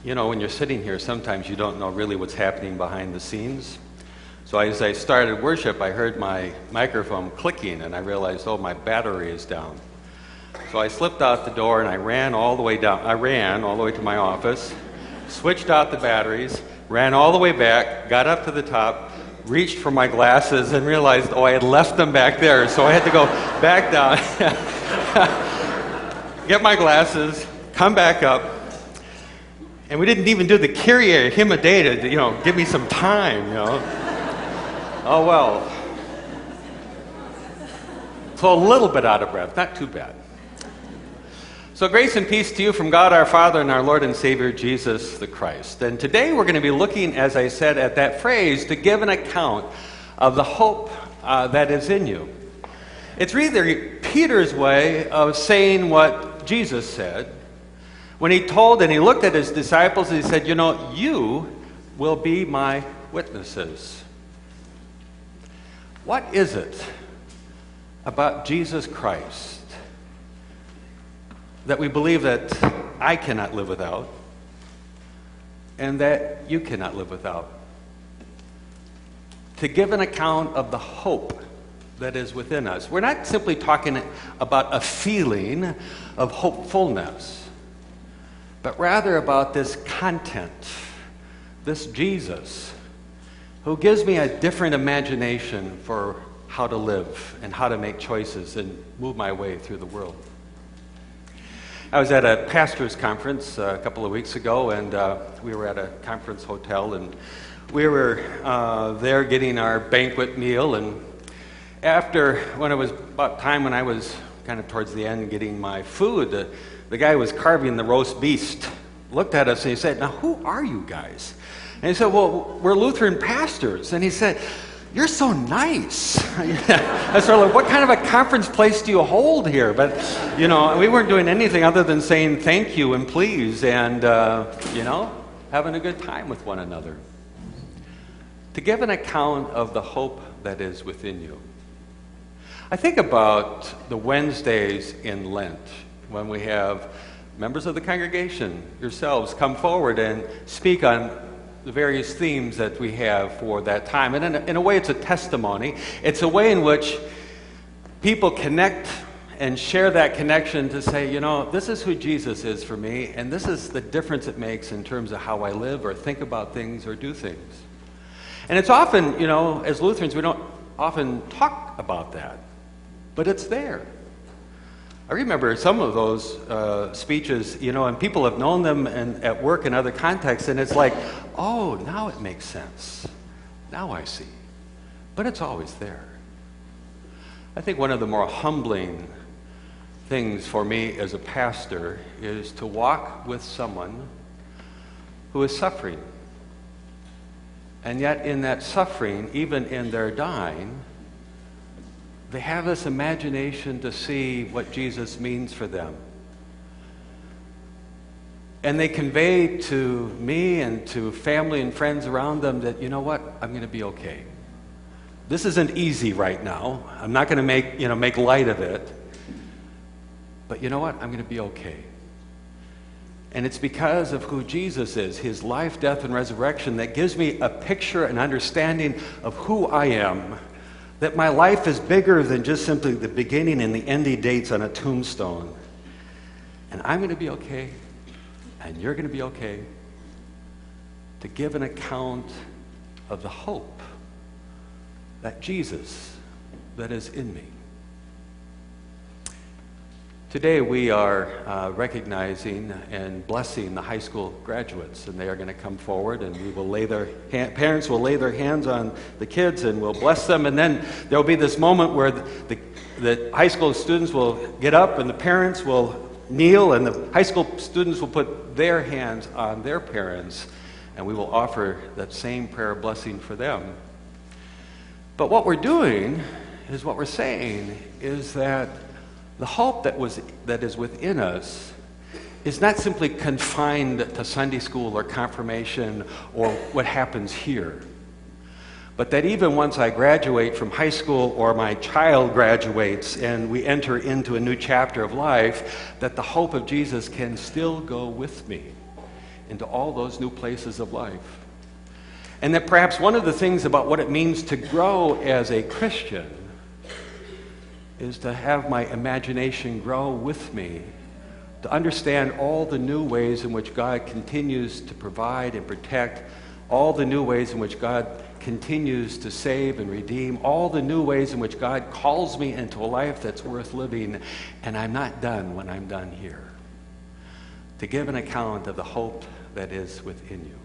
You know, when you're sitting here, sometimes you don't know really what's happening behind the scenes. So as I started worship, I heard my microphone clicking, and I realized, oh, my battery is down. So I slipped out the door, and I ran all the way down. I ran all the way to my office, switched out the batteries, ran all the way back, got up to the top, reached for my glasses, and realized, oh, I had left them back there. So I had to go back down, get my glasses, come back up. And we didn't even do the Kyrie hymn a day to, give me some time, Oh, well. So a little bit out of breath, not too bad. So grace and peace to you from God our Father and our Lord and Savior Jesus the Christ. And today we're going to be looking, as I said, at that phrase, to give an account of the hope that is in you. It's really Peter's way of saying what Jesus said. When he told and he looked at his disciples, he said, you will be my witnesses. What is it about Jesus Christ that we believe that I cannot live without and that you cannot live without? To give an account of the hope that is within us. We're not simply talking about a feeling of hopefulness, but rather about this content, this Jesus, who gives me a different imagination for how to live and how to make choices and move my way through the world. I was at a pastor's conference a couple of weeks ago, and we were at a conference hotel, and we were there getting our banquet meal, and when it was about time when I was kind of towards the end getting my food, the guy who was carving the roast beast looked at us and he said, "Now, who are you guys?" And he said, "Well, we're Lutheran pastors." And he said, "You're so nice." I sort of like, what kind of a conference place do you hold here? But, we weren't doing anything other than saying thank you and please and, having a good time with one another. To give an account of the hope that is within you. I think about the Wednesdays in Lent, when we have members of the congregation, yourselves, come forward and speak on the various themes that we have for that time. And in a way, it's a testimony. It's a way in which people connect and share that connection to say, this is who Jesus is for me, and this is the difference it makes in terms of how I live or think about things or do things. And it's often, as Lutherans, we don't often talk about that, but it's there. I remember some of those speeches, and people have known them at work and other contexts, and it's like, oh, now it makes sense. Now I see. But it's always there. I think one of the more humbling things for me as a pastor is to walk with someone who is suffering. And yet in that suffering, even in their dying, they have this imagination to see what Jesus means for them. And they convey to me and to family and friends around them that, I'm going to be okay. This isn't easy right now. I'm not going to make light of it. But I'm going to be okay. And it's because of who Jesus is, his life, death, and resurrection, that gives me a picture, an understanding of who I am. That my life is bigger than just simply the beginning and the ending dates on a tombstone. And I'm going to be okay, and you're going to be okay, to give an account of the hope that Jesus that is in me. Today we are recognizing and blessing the high school graduates, and they are going to come forward, and we will parents will lay their hands on the kids, and we'll bless them, and then there will be this moment where the high school students will get up, and the parents will kneel, and the high school students will put their hands on their parents, and we will offer that same prayer blessing for them. But what we're doing is what we're saying is that the hope that is within us is not simply confined to Sunday school or confirmation or what happens here, but that even once I graduate from high school or my child graduates and we enter into a new chapter of life, that the hope of Jesus can still go with me into all those new places of life. And that perhaps one of the things about what it means to grow as a Christian is to have my imagination grow with me, to understand all the new ways in which God continues to provide and protect, all the new ways in which God continues to save and redeem, all the new ways in which God calls me into a life that's worth living, and I'm not done when I'm done here. To give an account of the hope that is within you.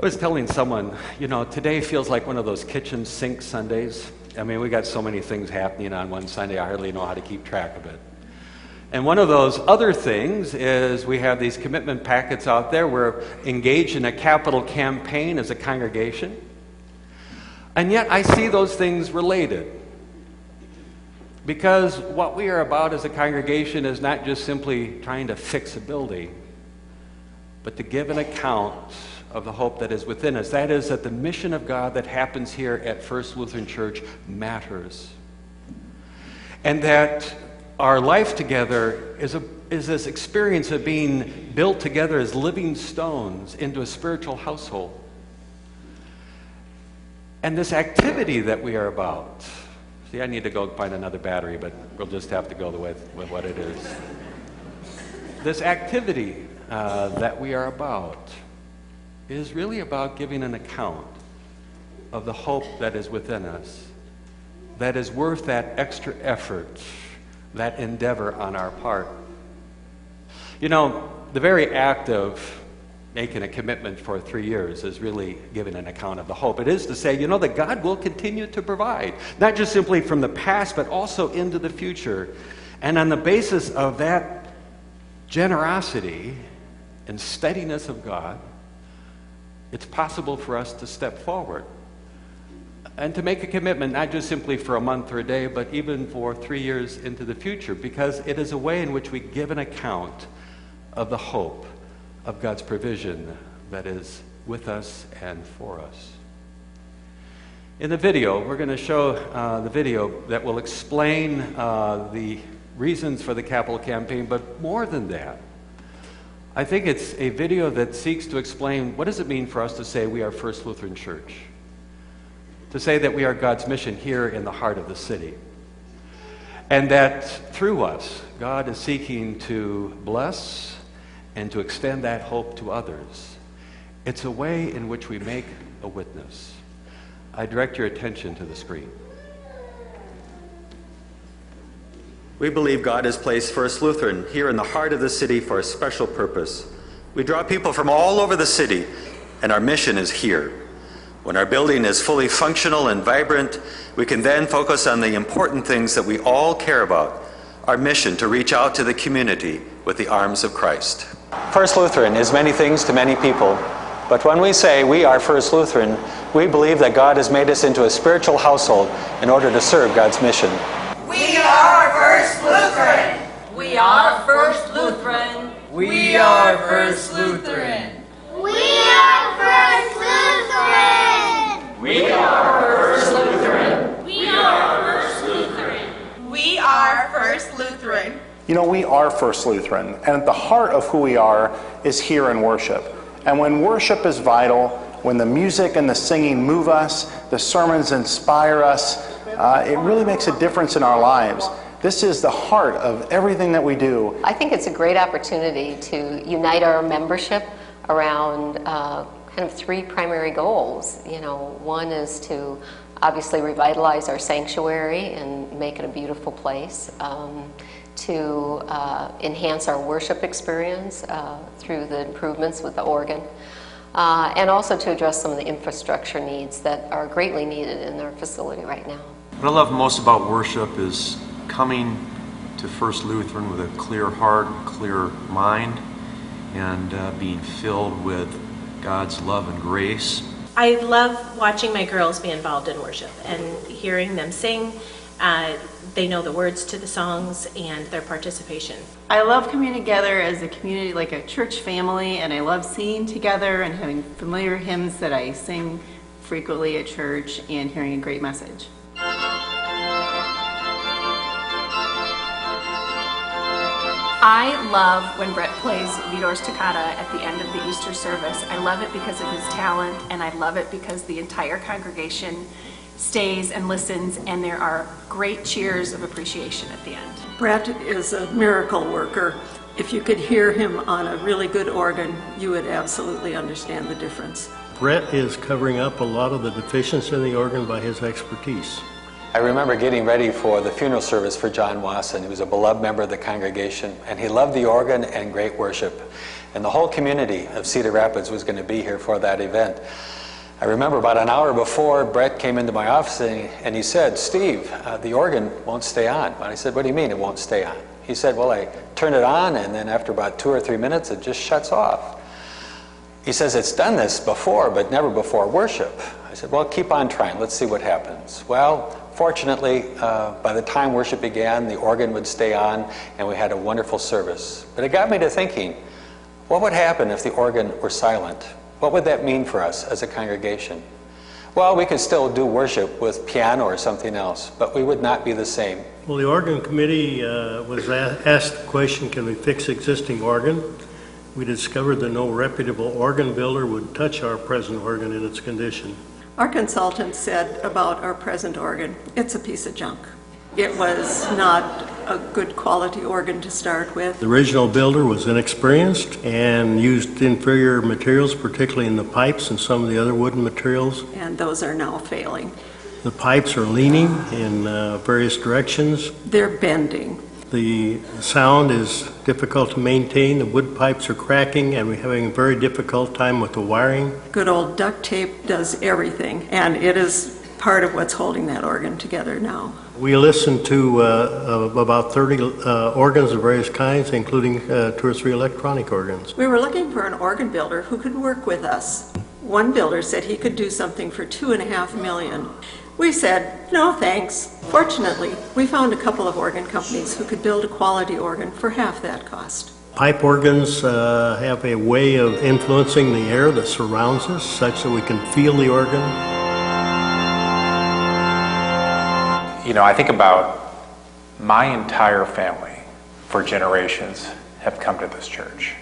I was telling someone, today feels like one of those kitchen sink Sundays. I mean, we got so many things happening on one Sunday, I hardly know how to keep track of it. And one of those other things is we have these commitment packets out there. We're engaged in a capital campaign as a congregation. And yet I see those things related. Because what we are about as a congregation is not just simply trying to fix a building, but to give an account of the hope that is within us. That is, that the mission of God that happens here at First Lutheran Church matters. And that our life together is this experience of being built together as living stones into a spiritual household. And this activity that we are about, see, I need to go find another battery, but we'll just have to go with what it is. This activity that we are about is really about giving an account of the hope that is within us, that is worth that extra effort, that endeavor on our part. The very act of making a commitment for 3 years is really giving an account of the hope. It is to say, that God will continue to provide, not just simply from the past, but also into the future. And on the basis of that generosity and steadiness of God, it's possible for us to step forward and to make a commitment, not just simply for a month or a day, but even for 3 years into the future, because it is a way in which we give an account of the hope of God's provision that is with us and for us. In the video, we're going to show the video that will explain the reasons for the capital campaign, but more than that, I think it's a video that seeks to explain what does it mean for us to say we are First Lutheran Church, to say that we are God's mission here in the heart of the city, and that through us, God is seeking to bless and to extend that hope to others. It's a way in which we make a witness. I direct your attention to the screen. We believe God has placed First Lutheran here in the heart of the city for a special purpose. We draw people from all over the city, and our mission is here. When our building is fully functional and vibrant, we can then focus on the important things that we all care about, our mission to reach out to the community with the arms of Christ. First Lutheran is many things to many people, but when we say we are First Lutheran, we believe that God has made us into a spiritual household in order to serve God's mission. We are First Lutheran. We are First Lutheran. We are First Lutheran. We are First Lutheran. We are First Lutheran. We are First Lutheran. We are First Lutheran. We are First Lutheran, and at the heart of who we are is here in worship. And when worship is vital, when the music and the singing move us, the sermons inspire us, it really makes a difference in our lives. This is the heart of everything that we do. I think it's a great opportunity to unite our membership around kind of three primary goals. One is to obviously revitalize our sanctuary and make it a beautiful place, to enhance our worship experience through the improvements with the organ, and also to address some of the infrastructure needs that are greatly needed in our facility right now. What I love most about worship is coming to First Lutheran with a clear heart, clear mind, and being filled with God's love and grace. I love watching my girls be involved in worship and hearing them sing. They know the words to the songs and their participation. I love coming together as a community, like a church family, and I love singing together and having familiar hymns that I sing frequently at church and hearing a great message. I love when Brett plays Vidor's Toccata at the end of the Easter service. I love it because of his talent, and I love it because the entire congregation stays and listens, and there are great cheers of appreciation at the end. Brett is a miracle worker. If you could hear him on a really good organ, you would absolutely understand the difference. Brett is covering up a lot of the deficiency in the organ by his expertise. I remember getting ready for the funeral service for John Wasson. He was a beloved member of the congregation, and he loved the organ and great worship. And the whole community of Cedar Rapids was going to be here for that event. I remember about an hour before, Brett came into my office and he said, "Steve, the organ won't stay on." And I said, "What do you mean it won't stay on?" He said, "Well, I turn it on, and then after about 2 or 3 minutes, it just shuts off." He says, "It's done this before, but never before worship." I said, "Well, keep on trying. Let's see what happens." Well, fortunately, by the time worship began, the organ would stay on, and we had a wonderful service. But it got me to thinking, what would happen if the organ were silent? What would that mean for us as a congregation? Well, we could still do worship with piano or something else, but we would not be the same. Well, the organ committee was asked the question, can we fix existing organ? We discovered that no reputable organ builder would touch our present organ in its condition. Our consultant said about our present organ, it's a piece of junk. It was not a good quality organ to start with. The original builder was inexperienced and used inferior materials, particularly in the pipes and some of the other wooden materials. And those are now failing. The pipes are leaning in various directions. They're bending. The sound is difficult to maintain. The wood pipes are cracking, and we're having a very difficult time with the wiring. Good old duct tape does everything, and it is part of what's holding that organ together now. We listened to about 30 organs of various kinds, including 2 or 3 electronic organs. We were looking for an organ builder who could work with us. One builder said he could do something for $2.5 million. We said, no thanks. Fortunately, we found a couple of organ companies who could build a quality organ for half that cost. Pipe organs have a way of influencing the air that surrounds us such that we can feel the organ. You know, I think about my entire family for generations have come to this church.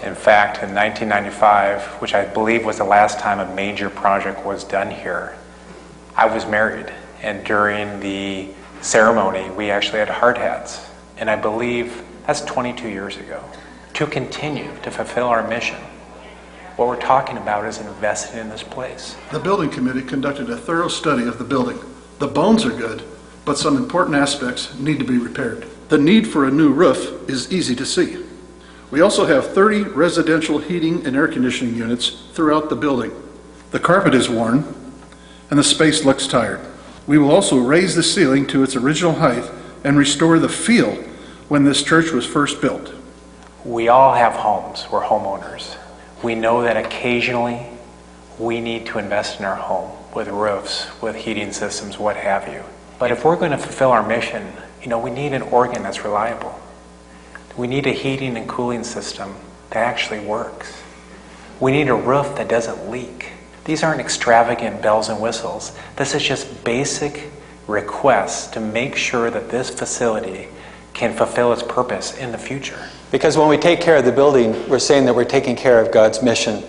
In fact, in 1995, which I believe was the last time a major project was done here, I was married, and during the ceremony, we actually had hard hats. And I believe that's 22 years ago. To continue to fulfill our mission, what we're talking about is investing in this place. The building committee conducted a thorough study of the building. The bones are good, but some important aspects need to be repaired. The need for a new roof is easy to see. We also have 30 residential heating and air conditioning units throughout the building. The carpet is worn, and the space looks tired. We will also raise the ceiling to its original height and restore the feel when this church was first built. We all have homes. We're homeowners. We know that occasionally we need to invest in our home with roofs, with heating systems, what have you. But if we're going to fulfill our mission, you know, we need an organ that's reliable. We need a heating and cooling system that actually works. We need a roof that doesn't leak. These aren't extravagant bells and whistles. This is just basic requests to make sure that this facility can fulfill its purpose in the future. Because when we take care of the building, we're saying that we're taking care of God's mission,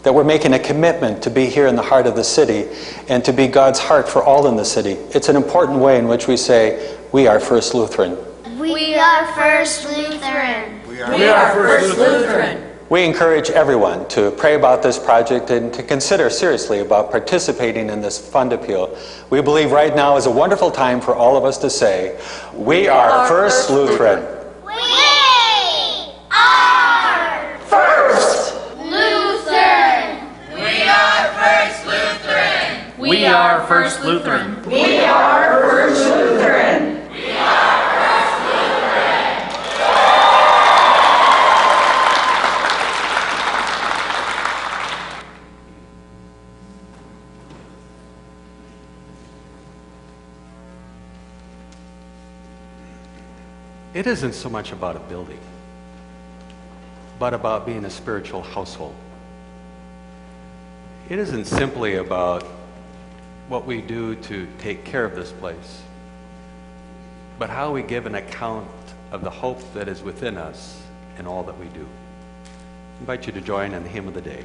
that we're making a commitment to be here in the heart of the city and to be God's heart for all in the city. It's an important way in which we say, we are First Lutheran. We are First Lutheran. We are First Lutheran. We encourage everyone to pray about this project and to consider seriously about participating in this fund appeal. We believe right now is a wonderful time for all of us to say, we are First Lutheran. We are First Lutheran. We are First Lutheran. We are First Lutheran. We are First Lutheran. It isn't so much about a building, but about being a spiritual household. It isn't simply about what we do to take care of this place, but how we give an account of the hope that is within us in all that we do. I invite you to join in the hymn of the day.